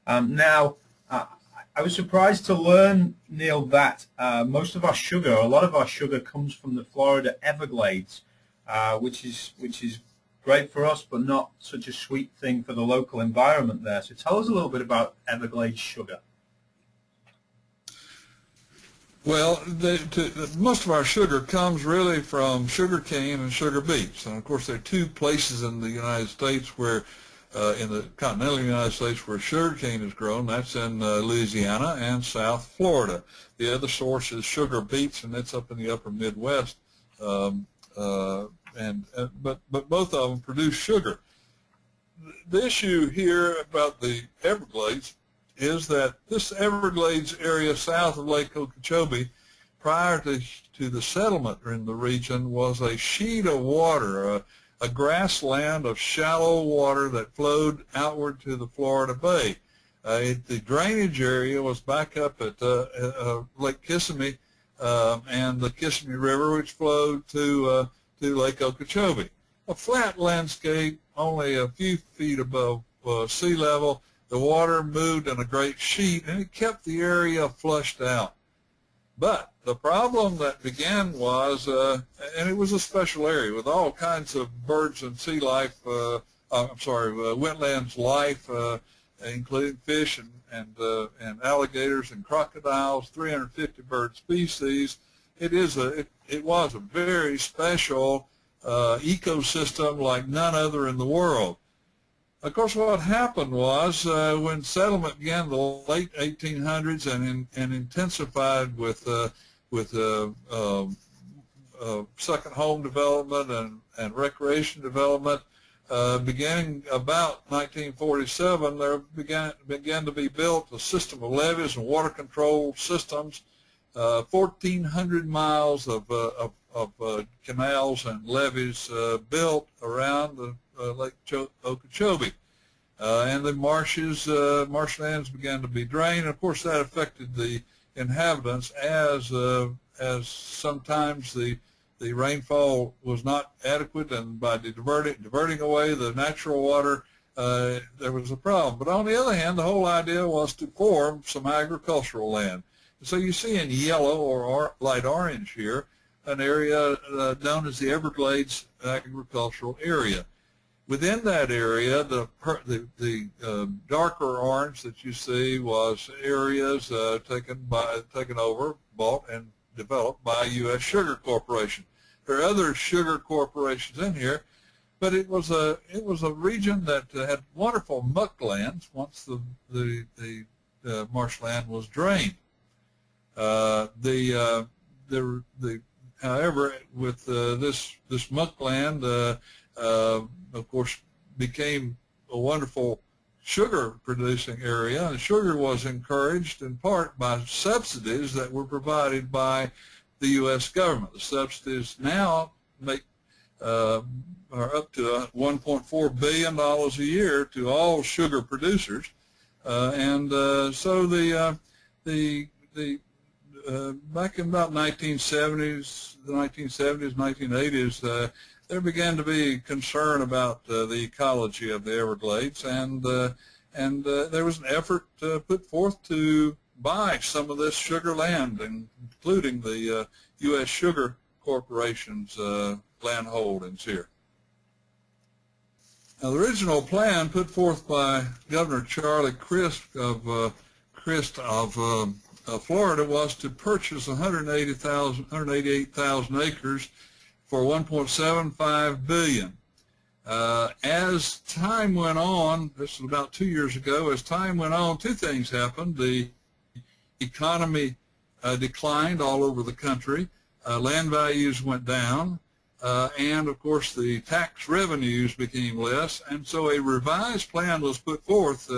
Now, uh, I was surprised to learn, Neil, that most of our sugar, a lot of our sugar, comes from the Florida Everglades, which is great for us, but not such a sweet thing for the local environment there. So tell us a little bit about Everglades sugar. Well, most of our sugar comes really from sugar cane and sugar beets. And of course, there are two places in the United States where, in the continental United States, where sugar cane is grown. That's in Louisiana and South Florida. The other source is sugar beets, and that's up in the upper Midwest. But both of them produce sugar. The issue here about the Everglades is that this Everglades area south of Lake Okeechobee, prior to the settlement in the region, was a sheet of water, a grassland of shallow water that flowed outward to the Florida Bay. The drainage area was back up at Lake Kissimmee and the Kissimmee River, which flowed to Lake Okeechobee. A flat landscape, only a few feet above sea level. The water moved in a great sheet, and it kept the area flushed out. But the problem that began was, and it was a special area with all kinds of birds and sea life, wetlands life, including fish and alligators and crocodiles, 350 bird species. It was a very special ecosystem like none other in the world. Of course, what happened was when settlement began in the late 1800s and intensified with second home development and recreation development, beginning about 1947, there began to be built a system of levees and water control systems, 1,400 miles of canals and levees built around the Lake Okeechobee, and the marshlands began to be drained. Of course, that affected the inhabitants as sometimes the rainfall was not adequate, and by diverting away the natural water, there was a problem. But on the other hand, the whole idea was to form some agricultural land. So you see in yellow or light orange here an area known as the Everglades agricultural area. Within that area, the darker orange that you see was areas taken over, bought, and developed by U.S. Sugar Corporation. There are other sugar corporations in here, but it was a region that had wonderful mucklands once the marshland was drained. However, with this muckland, of course, became a wonderful sugar-producing area, and sugar was encouraged in part by subsidies that were provided by the U.S. government. The subsidies now are up to $1.4 billion a year to all sugar producers, so back in about the 1970s, 1980s, there began to be concern about the ecology of the Everglades, and there was an effort put forth to buy some of this sugar land, including the U.S. Sugar Corporation's land holdings here. Now, the original plan put forth by Governor Charlie Crist of Florida was to purchase 188,000 acres for $1.75 billion. As time went on, this was about 2 years ago, as time went on, two things happened. The economy declined all over the country, land values went down, and of course the tax revenues became less, and so a revised plan was put forth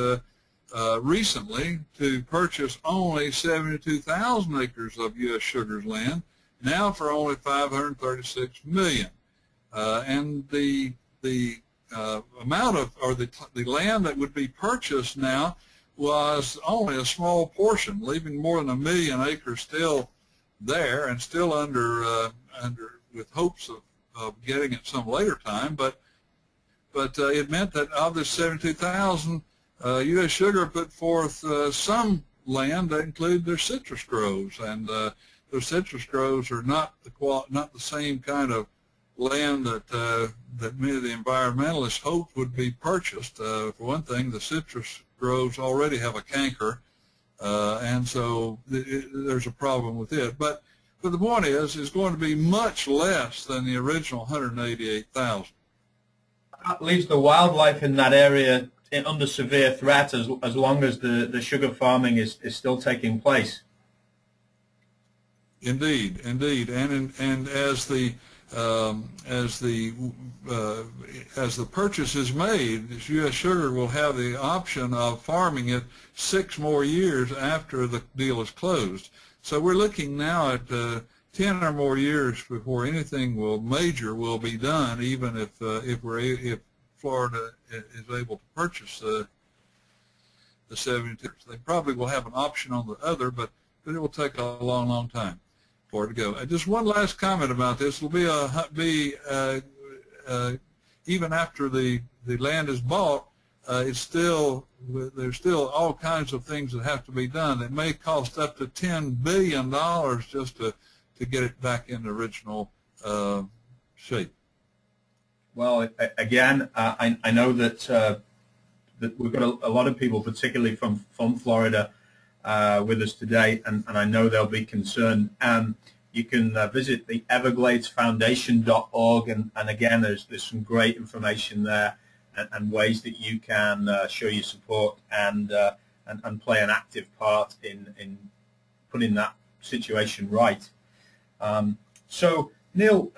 recently to purchase only 72,000 acres of U.S. Sugar's land, now for only $536 million. And the amount of, or the land that would be purchased now was only a small portion, leaving more than 1 million acres still there and still under with hopes of getting it some later time. But it meant that of the 72,000, U.S. Sugar put forth some land that include their citrus groves, and those citrus groves are not the same kind of land that many of the environmentalists hoped would be purchased. For one thing, the citrus groves already have a canker, and so there's a problem with it. But the point is, it's going to be much less than the original 188,000. That leaves the wildlife in that area under severe threat as long as the sugar farming is still taking place. Indeed, indeed, and as the purchase is made, U.S. Sugar will have the option of farming it 6 more years after the deal is closed. So we're looking now at 10 or more years before anything major will be done, even if Florida is able to purchase the 72. They probably will have an option on the other, but it will take a long, long time for it to go. Just one last comment about this. It'll be even after the land is bought, there's still all kinds of things that have to be done. It may cost up to $10 billion just to get it back in the original shape. Well, again, I know that we've got a lot of people, particularly from Florida, with us today, and I know they'll be concerned. You can visit the evergladesfoundation.org, and again, there's some great information there and ways that you can show your support and play an active part in putting that situation right. So, Neal,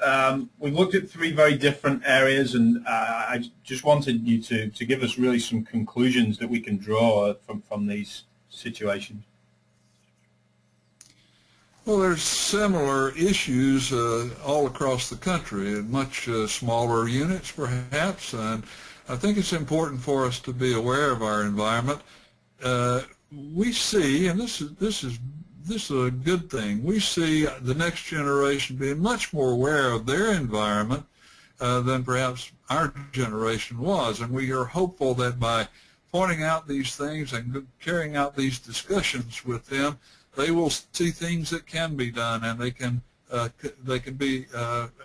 we've looked at 3 very different areas, and I just wanted you to give us really some conclusions that we can draw from these situations. Well, there's similar issues all across the country in much smaller units, perhaps, and I think it's important for us to be aware of our environment. We see, and this is a good thing, we see the next generation being much more aware of their environment than perhaps our generation was, and we are hopeful that by pointing out these things and carrying out these discussions with them, they will see things that can be done, and they can be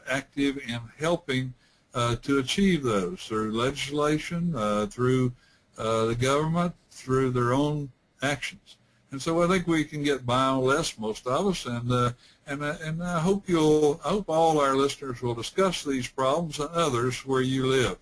active in helping to achieve those through legislation, through the government, through their own actions. And so I think we can get by on less, most of us, and I hope all our listeners will discuss these problems and others where you live.